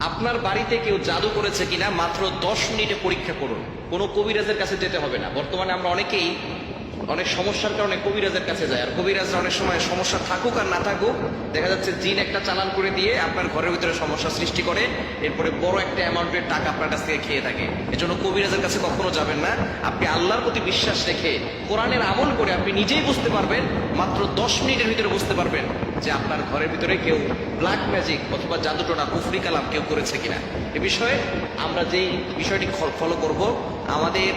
আপনার বাড়িতে কেউ জাদু করেছে কিনা মাত্র 10 মিনিটে পরীক্ষা করুন। কোনো কবিরাজের কাছে যেতে হবে না। বর্তমানে আমরা অনেকেই অনেক সমস্যার কারণে কবিরাজের কাছে যায়, আর কবিরাজরা অনেক সময় সমস্যা থাকুক আর না থাকুক দেখা যাচ্ছে জিন একটা চালান করে দিয়ে আপনার ঘরের ভিতরে সমস্যা সৃষ্টি করে, এরপরে বড় একটা অ্যামাউন্টের টাকা আপনার কাছ থেকে খেয়ে থাকে। এজন্য কবিরাজের কাছে কখনো যাবেন না। আপনি আল্লাহর প্রতি বিশ্বাস রেখে কোরআনের আমল করে আপনি নিজেই বুঝতে পারবেন, মাত্র 10 মিনিটের ভিতরে বুঝতে পারবেন যে আপনার ঘরের ভিতরে কেউ ব্ল্যাক ম্যাজিক অথবা জাদুটোনা কুফরি কালাম কেউ করেছে কিনা। এ বিষয়ে আমরা যেই বিষয়টি ফলো করব, আমাদের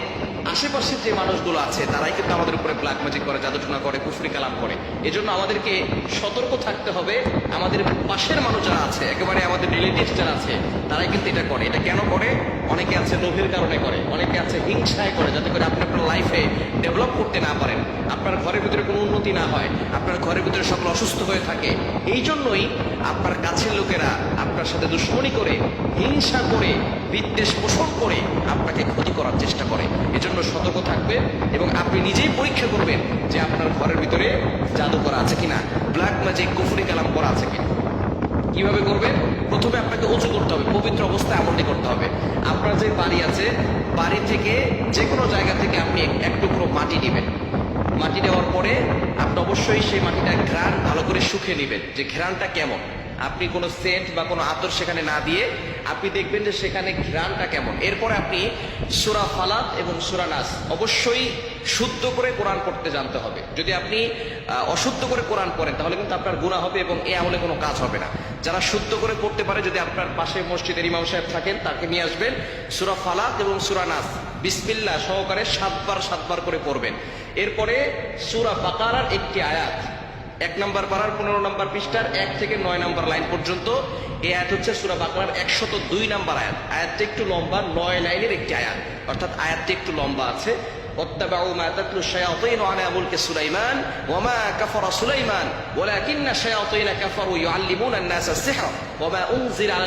আশেপাশের যে মানুষগুলো আছে তারাই কিন্তু আমাদের উপরে ব্ল্যাক ম্যাজিক করে, জাদুটোনা করে, কুফরি কালাম করে। এজন্য আমাদেরকে সতর্ক থাকতে হবে। আমাদের পাশের মানুষ যারা আছে, একেবারে আমাদের রিলেটিভস যারা আছে, তারাই কিন্তু এটা করে। এটা কেন করে? অনেকে আছে লোভের কারণে করে, অনেকে আছে হিংসায় করে, যাতে করে আপনি আপনার লাইফে ডেভেলপ করতে না পারেন, আপনার ঘরের ভিতরে কোনো উন্নতি না হয়, আপনার ঘরের ভিতরে সকল অসুস্থ হয়ে থাকে। এই জন্যই আপনার কাছের লোকেরা আপনার সাথে দুশ্মনী করে, হিংসা করে, বিদ্বেষ পোষণ করে আপনাকে ক্ষতি করার চেষ্টা করে। এজন্য সতর্ক থাকবেন এবং আপনি নিজেই পরীক্ষা করবেন যে আপনার ঘরের ভিতরে জাদু করা আছে কিনা, ব্ল্যাক ম্যাজিক কুফরি কালাম করা আছে কিনা। কিভাবে করবেন? প্রথমে আপনাকে উঁচু করতে হবে, পবিত্র অবস্থায় আমলটি করতে হবে। আপনার যে বাড়ি আছে, বাড়ি থেকে যে কোনো জায়গা থেকে আপনি এক টুকরো মাটি নেবেন। মাটি নেওয়ার পরে আপনি অবশ্যই সেই মাটিটার ঘ্রাণ ভালো করে শুকে নেবেন, যে ঘ্রাণটা কেমন। আপনি কোনো সেন্ট বা কোনো আতর সেখানে না দিয়ে আপনি দেখবেন যে সেখানে ঘ্রাণটা কেমন। এরপরে আপনি সূরা ফালাক এবং সূরা নাস অবশ্যই শুদ্ধ করে কোরআন পড়তে জানতে হবে। যদি আপনি অশুদ্ধ করে কোরআন পড়েন তাহলে কিন্তু আপনার গুনাহ হবে এবং এ আমলে কোনো কাজ হবে না। যারা শুদ্ধ করে পড়তে পারে, যদি আপনার পাশে মসজিদের ইমাম সাহেব থাকেন তাকে নিয়ে আসবেন, সূরা ফালাক এবং সূরা নাস বিসমিল্লাহ সহকারে 7 বার করে পড়বেন। এরপরে সূরা বাকারার একটি আয়াত, 1 নম্বর পারার 15 নম্বর পৃষ্ঠার 1 থেকে 9 নম্বর লাইন পর্যন্ত এই আয়াত হচ্ছে সূরা বাকারার 102 নম্বর আয়াত। আয়াতটা একটু লম্বা, 9 লাইনের একটি আয়াত, অর্থাৎ আয়াতটা একটু লম্বা আছে। واتبعوا ما تتلو الشياطين على ملك سليمان وما كفر سليمان ولكن الشياطين كفروا يعلمون الناس السحر وما أنزل على